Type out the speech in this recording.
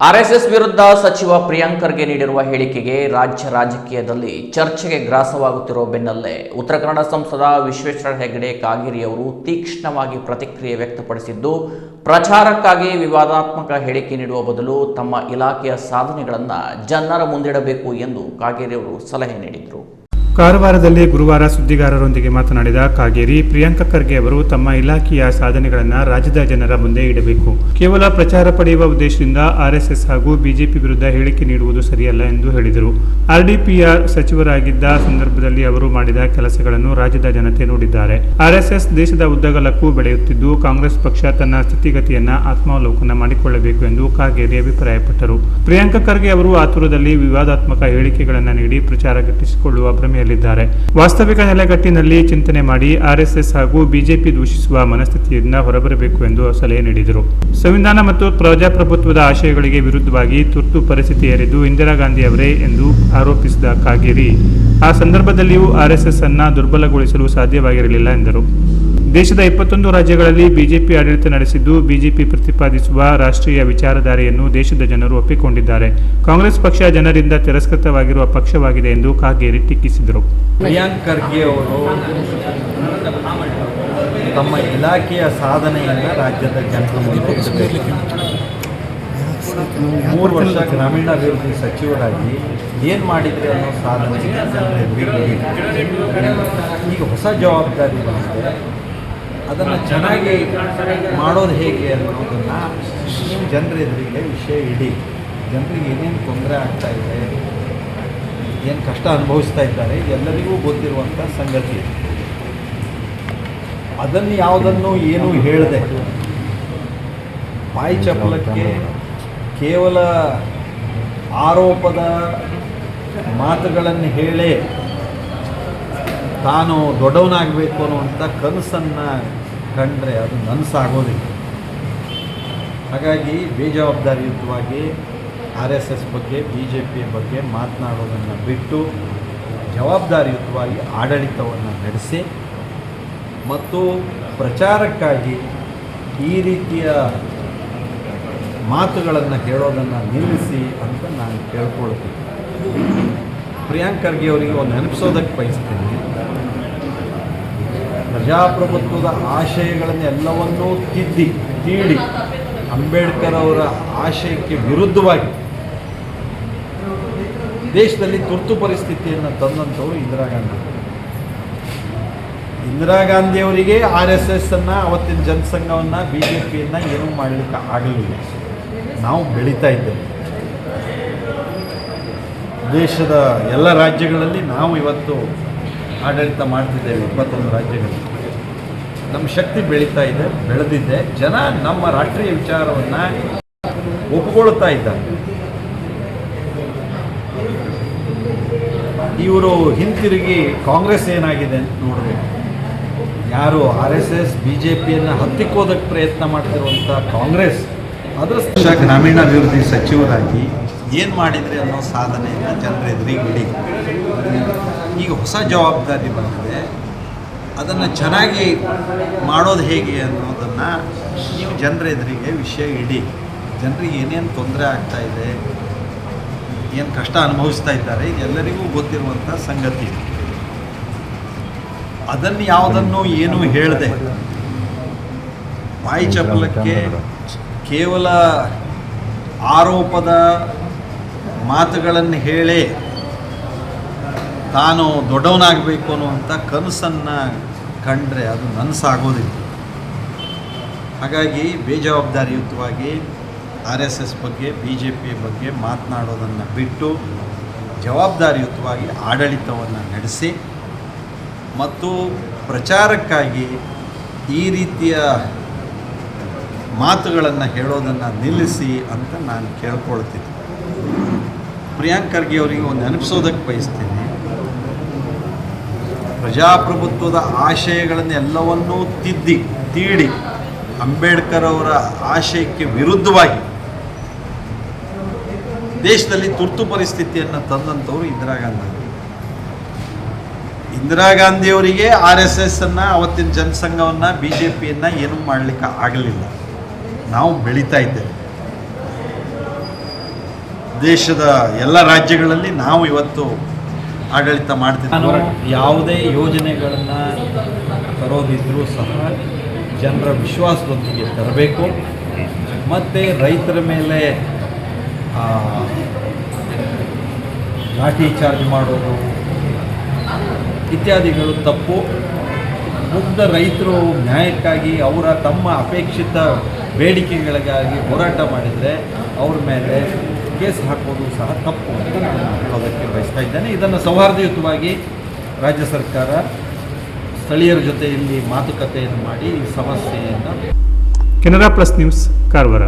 RSS ವಿರುದ್ಧ ಸಚಿವ ಪ್ರಿಯಾಂಕ್ ಖರ್ಗೆ ನೀಡಿರುವ ಹೇಳಿಕೆಗೆ ರಾಜ್ಯ ರಾಜಕೀಯದಲ್ಲಿ ಚರ್ಚೆಗೆ ಗ್ರಾಸವಾಗುತ್ತಿರುವ ಬೆನ್ನಲ್ಲೇ ಉತ್ತರ ಕನ್ನಡ ಸಂಸದ ವಿಶ್ವೇಶ್ವರ ಹೆಗಡೆ ಕಾಗೇರಿ ಅವರು ತೀಕ್ಷ್ಣವಾಗಿ ಪ್ರತಿಕ್ರಿಯೆ ವ್ಯಕ್ತಪಡಿಸಿದ್ದು, ಪ್ರಚಾರಕ್ಕಾಗಿ ವಿವಾದಾತ್ಮಕ ಹೇಳಿಕೆ ನೀಡುವ ಬದಲು ತಮ್ಮ ಇಲಾಖೆಯ ಸಾಧನೆಗಳನ್ನು ಜನರ ಮುಂದಿಡಬೇಕು ಎಂದು ಕಾಗೇರಿ ಅವರು ಸಲಹೆ ನೀಡಿದರು. ಕಾರವಾರದಲ್ಲಿ ಗುರುವಾರ ಸುದ್ದಿಗಾರರೊಂದಿಗೆ ಮಾತನಾಡಿದ ಕಾಗೇರಿ, ಪ್ರಿಯಾಂಕ್ ಖರ್ಗೆ ಅವರು ತಮ್ಮ ಇಲಾಖೆಯ ಸಾಧನೆಗಳನ್ನು ರಾಜ್ಯದ ಜನರ ಮುಂದೆ ಇಡಬೇಕು. ಕೇವಲ ಪ್ರಚಾರ ಪಡೆಯುವ ಉದ್ದೇಶದಿಂದ ಆರ್ಎಸ್ಎಸ್ ಹಾಗೂ ಬಿಜೆಪಿ ವಿರುದ್ಧ ಹೇಳಿಕೆ ನೀಡುವುದು ಸರಿಯಲ್ಲ ಎಂದು ಹೇಳಿದರು. ಆರ್ಡಿಪಿಆರ್ ಸಚಿವರಾಗಿದ್ದ ಸಂದರ್ಭದಲ್ಲಿ ಅವರು ಮಾಡಿದ ಕೆಲಸಗಳನ್ನು ರಾಜ್ಯದ ಜನತೆ ನೋಡಿದ್ದಾರೆ. ಆರ್ಎಸ್ಎಸ್ ದೇಶದ ಉದ್ದಗಲಕ್ಕೂ ಬೆಳೆಯುತ್ತಿದ್ದು, ಕಾಂಗ್ರೆಸ್ ಪಕ್ಷ ತನ್ನ ಸ್ಥಿತಿಗತಿಯನ್ನ ಆತ್ಮಾವಲೋಕನ ಮಾಡಿಕೊಳ್ಳಬೇಕು ಎಂದು ಕಾಗೇರಿ ಅಭಿಪ್ರಾಯಪಟ್ಟರು. ಪ್ರಿಯಾಂಕ್ ಖರ್ಗೆ ಅವರು ಆತುರದಲ್ಲಿ ವಿವಾದಾತ್ಮಕ ಹೇಳಿಕೆಗಳನ್ನು ನೀಡಿ ಪ್ರಚಾರ ಗಿಟ್ಟಿಸಿಕೊಳ್ಳುವ ಭ್ರಮೆಯಲ್ಲಿ ವಾಸ್ತವಿಕ ನೆಲೆಗಟ್ಟಿನಲ್ಲಿ ಚಿಂತನೆ ಮಾಡಿ ಆರ್ಎಸ್ಎಸ್ ಹಾಗೂ ಬಿಜೆಪಿ ದೂಷಿಸುವ ಮನಸ್ಥಿತಿಯಿಂದ ಹೊರಬರಬೇಕು ಎಂದು ಸಲಹೆ ನೀಡಿದರು. ಸಂವಿಧಾನ ಮತ್ತು ಪ್ರಜಾಪ್ರಭುತ್ವದ ಆಶಯಗಳಿಗೆ ವಿರುದ್ಧವಾಗಿ ತುರ್ತು ಪರಿಸ್ಥಿತಿ ಹೇರಿದ್ದು ಇಂದಿರಾ ಗಾಂಧಿ ಅವರೇ ಎಂದು ಆರೋಪಿಸಿದ ಕಾಗೇರಿ, ಆ ಸಂದರ್ಭದಲ್ಲಿಯೂ ಆರ್ಎಸ್ಎಸ್ ಅನ್ನು ದುರ್ಬಲಗೊಳಿಸಲು ಸಾಧ್ಯವಾಗಿರಲಿಲ್ಲ ಎಂದರು. ದೇಶದ 21 ರಾಜ್ಯಗಳಲ್ಲಿ ಬಿಜೆಪಿ ಆಡಳಿತ ನಡೆಸಿದ್ದು, ಬಿಜೆಪಿ ಪ್ರತಿಪಾದಿಸುವ ರಾಷ್ಟ್ರೀಯ ವಿಚಾರಧಾರೆಯನ್ನು ದೇಶದ ಜನರು ಒಪ್ಪಿಕೊಂಡಿದ್ದಾರೆ. ಕಾಂಗ್ರೆಸ್ ಪಕ್ಷ ಜನರಿಂದ ತಿರಸ್ಕೃತವಾಗಿರುವ ಪಕ್ಷವಾಗಿದೆ ಎಂದು ಕಾಗೇರಿ ಟೀಕಿಸಿದರು. ಪ್ರಿಯಾಂಕ್ ಖರ್ಗೆ ಅವರು ತಮ್ಮ ಇಲಾಖೆಯ ಸಾಧನೆಯನ್ನು ರಾಜ್ಯದ ಜನರ ಮುಂದೆ ಇಡಬೇಕು. 3 ವರ್ಷ ಗ್ರಾಮೀಣಾಭಿವೃದ್ಧಿ ಸಚಿವರಾಗಿ ಏನು ಮಾಡಿದರೆ ಅನ್ನೋ ಸಾಧನೆ ಈಗ ಹೊಸ ಜವಾಬ್ದಾರಿ ಬಂದಿದೆ. ಅದನ್ನು ಚೆನ್ನಾಗಿ ಮಾಡೋದು ಹೇಗೆ ಅನ್ನೋದನ್ನು ಜನರೆದುರಿಗೆ ವಿಷಯ ಇಡಿ. ಜನರಿಗೆ ಏನೇನು ತೊಂದರೆ ಆಗ್ತಾ ಇದೆ, ಏನು ಕಷ್ಟ ಅನುಭವಿಸ್ತಾ ಇದ್ದಾರೆ, ಎಲ್ಲರಿಗೂ ಗೊತ್ತಿರುವಂಥ ಸಂಗತಿ. ಅದನ್ನು ಯಾವುದನ್ನು ಏನೂ ಹೇಳದೆ ಬಾಯಿ ಚಪಲಕ್ಕೆ ಕೇವಲ ಆರೋಪದ ಮಾತುಗಳನ್ನು ಹೇಳೇ ತಾನು ದೊಡ್ಡವನಾಗಬೇಕು ಅನ್ನುವಂಥ ಕನಸನ್ನು ಕಂಡ್ರೆ ಅದು ನನಸಾಗೋದಿಲ್ಲ. ಹಾಗಾಗಿ ಬೇಜವಾಬ್ದಾರಿಯುತವಾಗಿ ಆರ್ಎಸ್ಎಸ್ ಬಗ್ಗೆ, ಬಿಜೆಪಿಯ ಬಗ್ಗೆ ಮಾತನಾಡೋದನ್ನು ಬಿಟ್ಟು ಜವಾಬ್ದಾರಿಯುತವಾಗಿ ಆಡಳಿತವನ್ನು ನಡೆಸಿ ಮತ್ತು ಪ್ರಚಾರಕ್ಕಾಗಿ ಈ ರೀತಿಯ ಮಾತುಗಳನ್ನು ಹೇಳೋದನ್ನು ನಿಲ್ಲಿಸಿ ಅಂತ ನಾನು ಕೇಳ್ಕೊಳ್ತೀನಿ. ಪ್ರಿಯಾಂಕ್ ಖರ್ಗೆ ಅವರಿಗೆ ಒಂದು ನೆನಪಿಸೋದಕ್ಕೆ ಬಯಸ್ತೀನಿ, ಪ್ರಜಾಪ್ರಭುತ್ವದ ಆಶಯಗಳನ್ನೆಲ್ಲವನ್ನೂ ತೀಡಿ ಅಂಬೇಡ್ಕರ್ ಅವರ ಆಶಯಕ್ಕೆ ವಿರುದ್ಧವಾಗಿ ದೇಶದಲ್ಲಿ ತುರ್ತು ಪರಿಸ್ಥಿತಿಯನ್ನು ತಂದಂಥವರು ಇಂದಿರಾ ಗಾಂಧಿಯವರಿಗೆ RSSನ್ನು, ಅವತ್ತಿನ ಜನಸಂಘವನ್ನು, BJPಯನ್ನು ಏನೂ ಮಾಡಲಿಕ್ಕೆ ಆಗಲಿಲ್ಲ. ನಾವು ಬೆಳೀತಾ ಇದ್ದೇವೆ. ದೇಶದ ಎಲ್ಲ ರಾಜ್ಯಗಳಲ್ಲಿ ನಾವು ಇವತ್ತು ಆಡಳಿತ ಮಾಡ್ತಿದ್ದೇವೆ. 21 ರಾಜ್ಯಗಳಲ್ಲಿ ನಮ್ಮ ಶಕ್ತಿ ಬೆಳೆದಿದೆ. ಜನ ನಮ್ಮ ರಾಷ್ಟ್ರೀಯ ವಿಚಾರವನ್ನು ಒಪ್ಪಿಕೊಳ್ತಾ ಇದ್ದಾರೆ. ಇವರು ಹಿಂತಿರುಗಿ ಕಾಂಗ್ರೆಸ್ ಏನಾಗಿದೆ ಅಂತ ನೋಡಬೇಕು. ಯಾರು RSS BJPಯನ್ನು ಹತ್ತಿಕ್ಕೋದಕ್ಕೆ ಪ್ರಯತ್ನ ಮಾಡ್ತಿರುವಂಥ ಕಾಂಗ್ರೆಸ್ ಅದರ ಗ್ರಾಮೀಣಾಭಿವೃದ್ಧಿ ಸಚಿವರಾಗಿ ಏನು ಮಾಡಿದರೆ ಅನ್ನೋ ಸಾಧನೆಯನ್ನು ಜನರೆದುರಿಗೆ ಇಡಿ. ಈಗ ಹೊಸ ಜವಾಬ್ದಾರಿ ಬಂದಿದೆ. ಅದನ್ನು ಚೆನ್ನಾಗಿ ಮಾಡೋದು ಹೇಗೆ ಅನ್ನೋದನ್ನು ನೀವು ಜನರೆದುರಿಗೆ ವಿಷಯ ಇಡಿ. ಜನರಿಗೆ ಏನೇನು ತೊಂದರೆ ಆಗ್ತಾ ಇದೆ, ಏನು ಕಷ್ಟ ಅನುಭವಿಸ್ತಾ ಇದ್ದಾರೆ, ಇದೆಲ್ಲರಿಗೂ ಗೊತ್ತಿರುವಂಥ ಸಂಗತಿ. ಅದನ್ನು ಯಾವುದನ್ನು ಏನೂ ಹೇಳದೆ ಬಾಯಿ ಚಪಲಕ್ಕೆ ಕೇವಲ ಆರೋಪದ ಮಾತುಗಳನ್ನು ಹೇಳೇ ತಾನು ದೊಡ್ಡವನಾಗಬೇಕು ಅನ್ನುವಂಥ ಕನಸನ್ನು ಕಂಡ್ರೆ ಅದು ನನಸಾಗೋದಿಲ್ಲ. ಹಾಗಾಗಿ ಬೇಜವಾಬ್ದಾರಿಯುತವಾಗಿ RSS ಬಗ್ಗೆ, BJP ಬಗ್ಗೆ ಮಾತನಾಡೋದನ್ನು ಬಿಟ್ಟು ಜವಾಬ್ದಾರಿಯುತವಾಗಿ ಆಡಳಿತವನ್ನು ನಡೆಸಿ ಮತ್ತು ಪ್ರಚಾರಕ್ಕಾಗಿ ಈ ರೀತಿಯ ಮಾತುಗಳನ್ನು ಹೇಳೋದನ್ನು ನಿಲ್ಲಿಸಿ ಅಂತ ನಾನು ಕೇಳ್ಕೊಳ್ತೀನಿ. ಪ್ರಿಯಾಂಕ್ ಖರ್ಗೆ ಅವರಿಗೆ ಒಂದು ನೆನಪಿಸೋದಕ್ಕೆ ಬಯಸ್ತೀನಿ, ಪ್ರಜಾಪ್ರಭುತ್ವದ ಆಶಯಗಳನ್ನೆಲ್ಲವನ್ನೂ ತೀಡಿ ಅಂಬೇಡ್ಕರ್ ಅವರ ಆಶಯಕ್ಕೆ ವಿರುದ್ಧವಾಗಿ ದೇಶದಲ್ಲಿ ತುರ್ತು ಪರಿಸ್ಥಿತಿಯನ್ನು ತಂದಂಥವರು ಇಂದಿರಾ ಗಾಂಧಿಯವರಿಗೆ RSSನ್ನು, ಅವತ್ತಿನ ಜನಸಂಘವನ್ನು, BJPಯನ್ನು ಏನೂ ಮಾಡಲಿಕ್ಕೆ ಆಗಲಿಲ್ಲ. ನಾವು ಬೆಳೀತಾ ಇದ್ದೇವೆ. ದೇಶದ ಎಲ್ಲ ರಾಜ್ಯಗಳಲ್ಲಿ ನಾವು ಇವತ್ತು ಆಡಳಿತ ಮಾಡ್ತಿದ್ದೀವಿ. ನಾನು ಯಾವುದೇ ಯೋಜನೆಗಳನ್ನು ತರೋದಿದ್ರೂ ಸಹ ಜನರ ವಿಶ್ವಾಸದೊಂದಿಗೆ ತರಬೇಕು ಮತ್ತು ರೈತರ ಮೇಲೆ ಲಾಠಿ ಚಾರ್ಜ್ ಮಾಡೋದು ಇತ್ಯಾದಿಗಳು ತಪ್ಪು. ಮುಗ್ಧ ರೈತರು ನ್ಯಾಯಕ್ಕಾಗಿ ಅವರ ತಮ್ಮ ಅಪೇಕ್ಷಿತ ಬೇಡಿಕೆಗಳಿಗಾಗಿ ಹೋರಾಟ ಮಾಡಿದರೆ ಅವ್ರ ಮೇಲೆ ಕೇಸ್ ಹಾಕೋದು ಸಹ ತಪ್ಪು ಅಂತ ನಾನು ಹೇಳೋದಕ್ಕೆ ಬಯಸ್ತಾ ಇದ್ದೇನೆ. ಇದನ್ನು ಸೌಹಾರ್ದಯುತವಾಗಿ ರಾಜ್ಯ ಸರ್ಕಾರ ಸ್ಥಳೀಯರ ಜೊತೆಯಲ್ಲಿ ಮಾತುಕತೆಯನ್ನು ಮಾಡಿ ಈ ಸಮಸ್ಯೆಯನ್ನು ಕೆನರಾ ಪ್ಲಸ್ ನ್ಯೂಸ್ ಕಾರವಾರ.